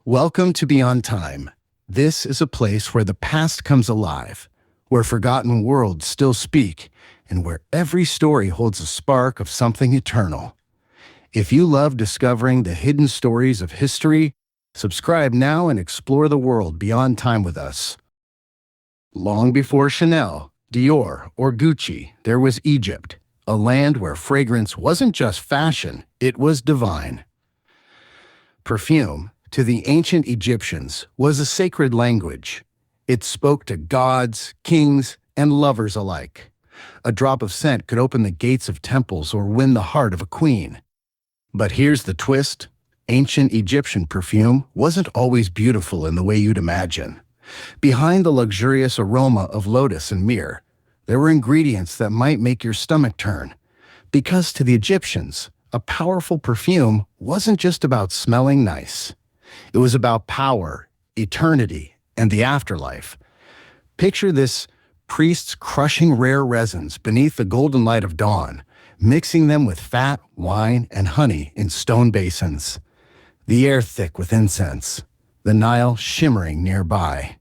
Welcome to Beyond Time. This is a place where the past comes alive, where forgotten worlds still speak, and where every story holds a spark of something eternal. If you love discovering the hidden stories of history, subscribe now and explore the world beyond time with us. Long before Chanel, Dior, or Gucci, there was Egypt, a land where fragrance wasn't just fashion, it was divine. Perfume, to the ancient Egyptians, was a sacred language. It spoke to gods, kings, and lovers alike. A drop of scent could open the gates of temples or win the heart of a queen. But here's the twist. Ancient Egyptian perfume wasn't always beautiful in the way you'd imagine. Behind the luxurious aroma of lotus and myrrh, there were ingredients that might make your stomach turn. Because to the Egyptians, a powerful perfume wasn't just about smelling nice. It was about power, eternity, and the afterlife. Picture this: priests crushing rare resins beneath the golden light of dawn, mixing them with fat, wine, and honey in stone basins. The air thick with incense, the Nile shimmering nearby.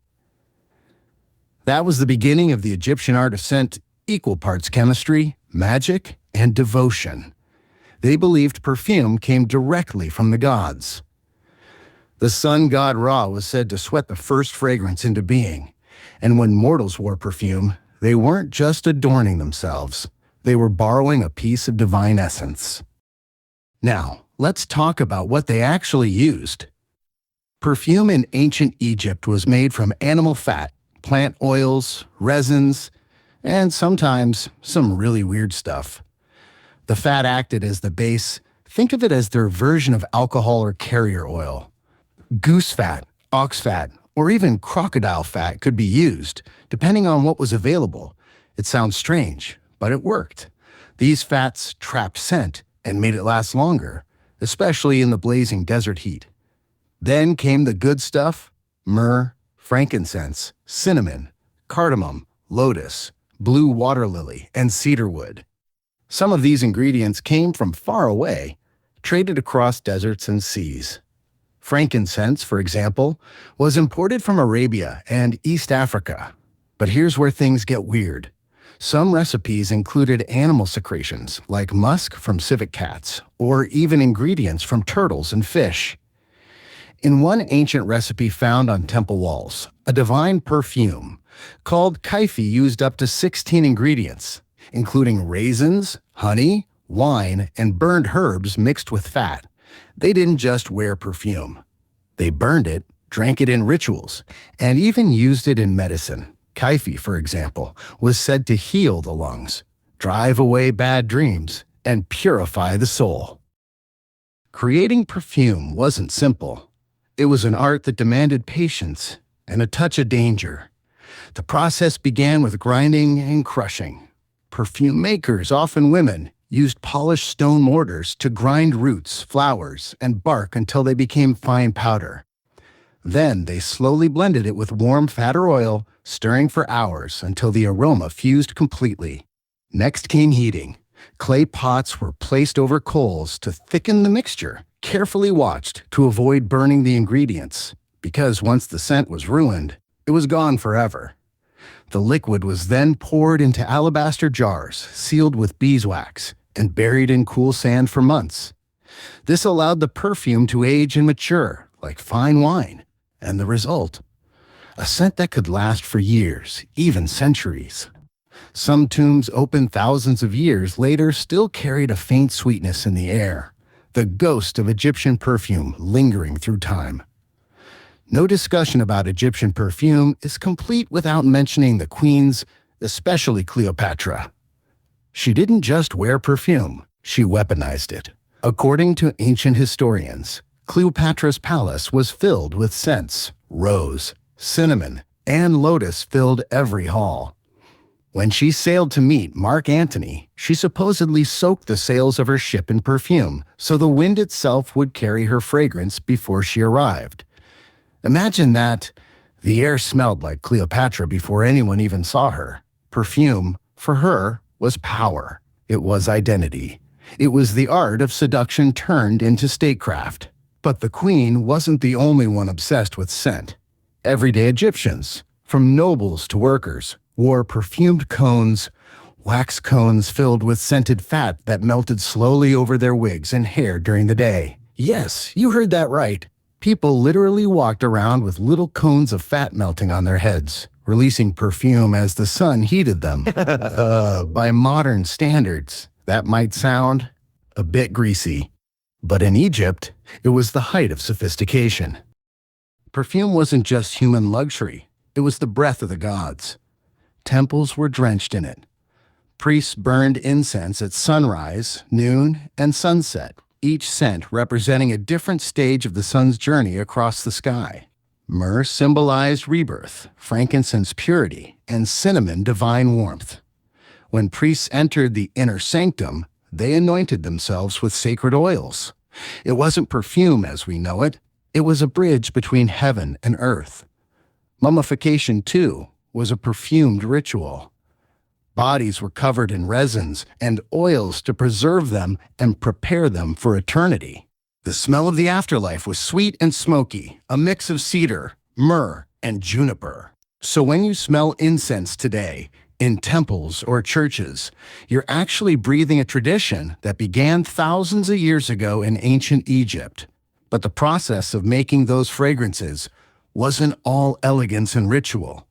That was the beginning of the Egyptian art of scent, equal parts chemistry, magic, and devotion. They believed perfume came directly from the gods. The sun god Ra was said to sweat the first fragrance into being, and when mortals wore perfume, they weren't just adorning themselves, they were borrowing a piece of divine essence. Now, let's talk about what they actually used. Perfume in ancient Egypt was made from animal fat, plant oils, resins, and sometimes some really weird stuff. The fat acted as the base. Think of it as their version of alcohol or carrier oil. Goose fat, ox fat, or even crocodile fat could be used, depending on what was available. It sounds strange, but it worked. These fats trapped scent and made it last longer, especially in the blazing desert heat. Then came the good stuff: myrrh, frankincense, cinnamon, cardamom, lotus, blue water lily, and cedarwood. Some of these ingredients came from far away, traded across deserts and seas. Frankincense, for example, was imported from Arabia and East Africa. But here's where things get weird. Some recipes included animal secretions, like musk from civet cats, or even ingredients from turtles and fish. In one ancient recipe found on temple walls, a divine perfume called kaifi used up to 16 ingredients, including raisins, honey, wine, and burned herbs mixed with fat. They didn't just wear perfume. They burned it, drank it in rituals, and even used it in medicine. Kaifi, for example, was said to heal the lungs, drive away bad dreams, and purify the soul. Creating perfume wasn't simple. It was an art that demanded patience and a touch of danger. The process began with grinding and crushing. Perfume makers, often women, used polished stone mortars to grind roots, flowers, and bark until they became fine powder. Then they slowly blended it with warm fat or oil, stirring for hours until the aroma fused completely. Next came heating. Clay pots were placed over coals to thicken the mixture, carefully watched to avoid burning the ingredients, because once the scent was ruined, it was gone forever. The liquid was then poured into alabaster jars, sealed with beeswax, and buried in cool sand for months. This allowed the perfume to age and mature, like fine wine, and the result: a scent that could last for years, even centuries. Some tombs opened thousands of years later still carried a faint sweetness in the air, the ghost of Egyptian perfume lingering through time. No discussion about Egyptian perfume is complete without mentioning the queens, especially Cleopatra. She didn't just wear perfume, she weaponized it. According to ancient historians, Cleopatra's palace was filled with scents. Rose, cinnamon, and lotus filled every hall. When she sailed to meet Mark Antony, she supposedly soaked the sails of her ship in perfume, so the wind itself would carry her fragrance before she arrived. Imagine that. The air smelled like Cleopatra before anyone even saw her. Perfume, for her, was power. It was identity. It was the art of seduction turned into statecraft. But the queen wasn't the only one obsessed with scent. Everyday Egyptians, from nobles to workers, wore perfumed cones, wax cones filled with scented fat that melted slowly over their wigs and hair during the day. Yes, you heard that right. People literally walked around with little cones of fat melting on their heads, releasing perfume as the sun heated them. By modern standards, that might sound a bit greasy. But in Egypt, it was the height of sophistication. Perfume wasn't just human luxury, it was the breath of the gods. Temples were drenched in it. Priests burned incense at sunrise, noon, and sunset, each scent representing a different stage of the sun's journey across the sky. Myrrh symbolized rebirth, frankincense purity, and cinnamon divine warmth. When priests entered the inner sanctum, they anointed themselves with sacred oils. It wasn't perfume as we know it, it was a bridge between heaven and earth. Mummification, too, was a perfumed ritual. Bodies were covered in resins and oils to preserve them and prepare them for eternity. The smell of the afterlife was sweet and smoky, a mix of cedar, myrrh, and juniper. So when you smell incense today, in temples or churches, you're actually breathing a tradition that began thousands of years ago in ancient Egypt. But the process of making those fragrances wasn't all elegance and ritual.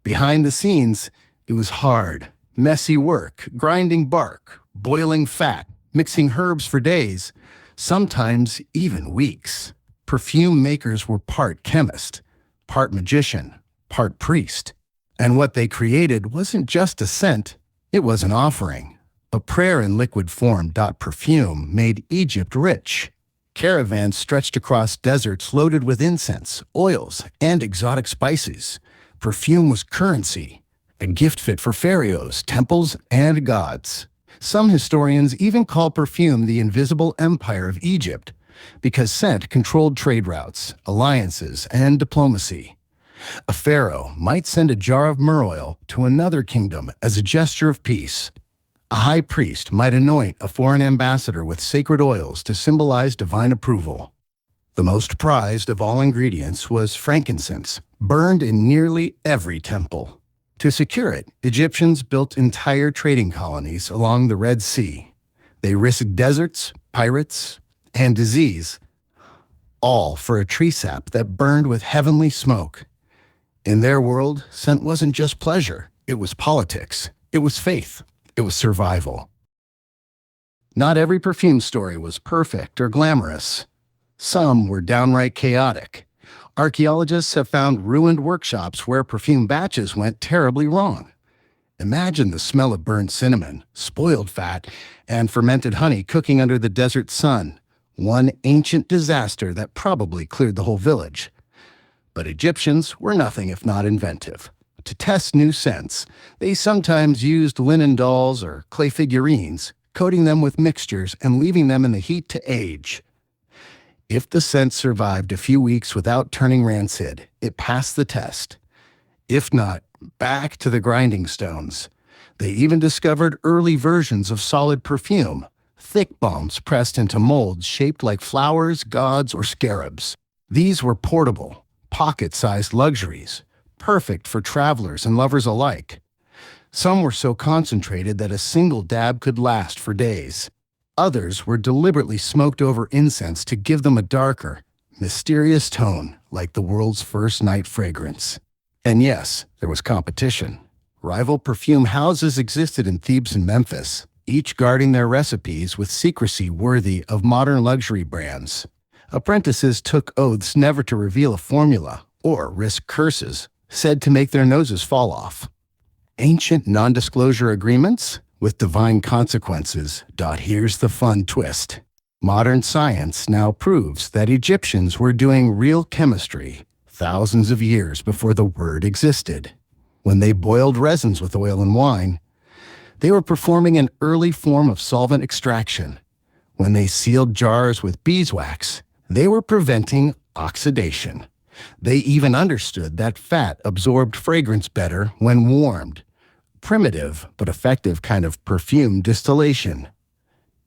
Behind the scenes, it was hard, messy work, grinding bark, boiling fat, mixing herbs for days, sometimes even weeks. Perfume makers were part chemist, part magician, part priest. And what they created wasn't just a scent, it was an offering. A prayer in liquid form. Perfume made Egypt rich. Caravans stretched across deserts loaded with incense, oils, and exotic spices. Perfume was currency, a gift fit for pharaohs, temples, and gods. Some historians even call perfume the invisible empire of Egypt, because scent controlled trade routes, alliances, and diplomacy. A pharaoh might send a jar of myrrh oil to another kingdom as a gesture of peace. A high priest might anoint a foreign ambassador with sacred oils to symbolize divine approval. The most prized of all ingredients was frankincense, burned in nearly every temple. To secure it, Egyptians built entire trading colonies along the Red Sea. They risked deserts, pirates, and disease, all for a tree sap that burned with heavenly smoke. In their world, scent wasn't just pleasure, it was politics, it was faith, it was survival. Not every perfume story was perfect or glamorous. Some were downright chaotic. Archaeologists have found ruined workshops where perfume batches went terribly wrong. Imagine the smell of burned cinnamon, spoiled fat, and fermented honey cooking under the desert sun. One ancient disaster that probably cleared the whole village. But Egyptians were nothing if not inventive. To test new scents, they sometimes used linen dolls or clay figurines, coating them with mixtures and leaving them in the heat to age. If the scent survived a few weeks without turning rancid, it passed the test. If not, back to the grinding stones. They even discovered early versions of solid perfume, thick bombs pressed into molds shaped like flowers, gods, or scarabs. These were portable, pocket-sized luxuries, perfect for travelers and lovers alike. Some were so concentrated that a single dab could last for days. Others were deliberately smoked over incense to give them a darker, mysterious tone like the world's first night fragrance. And yes, there was competition. Rival perfume houses existed in Thebes and Memphis, each guarding their recipes with secrecy worthy of modern luxury brands. Apprentices took oaths never to reveal a formula or risk curses, said to make their noses fall off. Ancient non-disclosure agreements with divine consequences. Here's the fun twist. Modern science now proves that Egyptians were doing real chemistry thousands of years before the word existed. When they boiled resins with oil and wine, they were performing an early form of solvent extraction. When they sealed jars with beeswax, they were preventing oxidation. They even understood that fat absorbed fragrance better when warmed. Primitive but effective kind of perfume distillation.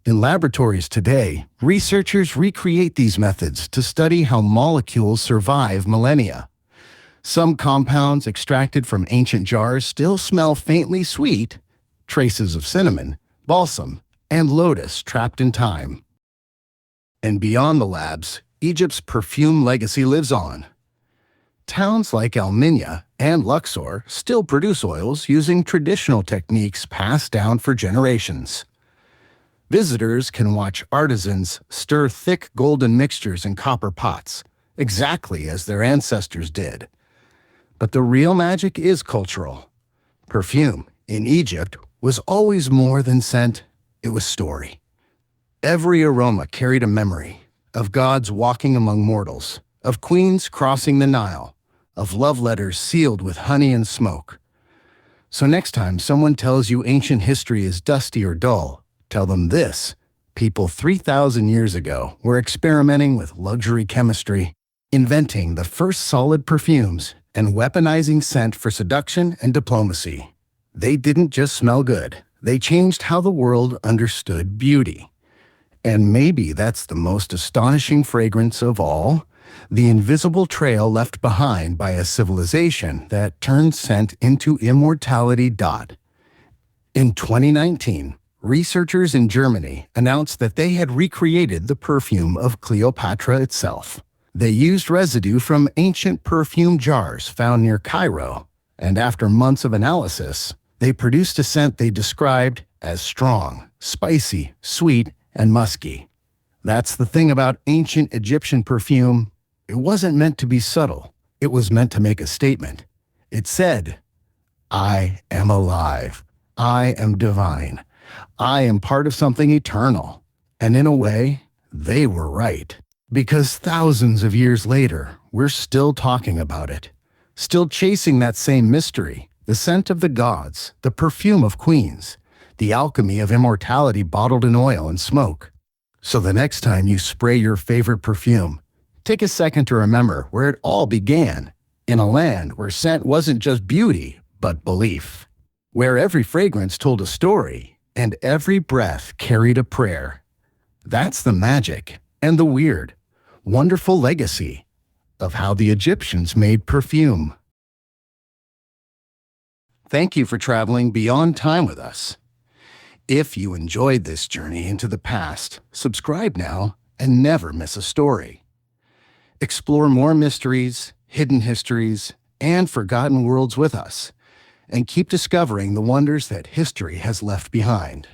In laboratories today, researchers recreate these methods to study how molecules survive millennia. Some compounds extracted from ancient jars still smell faintly sweet, traces of cinnamon, balsam, and lotus trapped in time. And beyond the labs, Egypt's perfume legacy lives on. Towns like Elminya and Luxor still produce oils using traditional techniques passed down for generations. Visitors can watch artisans stir thick golden mixtures in copper pots, exactly as their ancestors did. But the real magic is cultural. Perfume, in Egypt, was always more than scent, it was story. Every aroma carried a memory of gods walking among mortals, of queens crossing the Nile, of love letters sealed with honey and smoke. So next time someone tells you ancient history is dusty or dull, tell them this: people 3,000 years ago were experimenting with luxury chemistry, inventing the first solid perfumes, and weaponizing scent for seduction and diplomacy. They didn't just smell good, they changed how the world understood beauty. And maybe that's the most astonishing fragrance of all, the invisible trail left behind by a civilization that turned scent into immortality. In 2019, researchers in Germany announced that they had recreated the perfume of Cleopatra itself. They used residue from ancient perfume jars found near Cairo, and after months of analysis, they produced a scent they described as strong, spicy, sweet, and musky. That's the thing about ancient Egyptian perfume. It wasn't meant to be subtle. It was meant to make a statement. It said, "I am alive. I am divine. I am part of something eternal." And in a way, they were right. Because thousands of years later, we're still talking about it. Still chasing that same mystery, the scent of the gods, the perfume of queens, the alchemy of immortality bottled in oil and smoke. So the next time you spray your favorite perfume, take a second to remember where it all began, in a land where scent wasn't just beauty, but belief. Where every fragrance told a story, and every breath carried a prayer. That's the magic and the weird, wonderful legacy of how the Egyptians made perfume. Thank you for traveling beyond time with us. If you enjoyed this journey into the past, subscribe now and never miss a story. Explore more mysteries, hidden histories, and forgotten worlds with us, and keep discovering the wonders that history has left behind.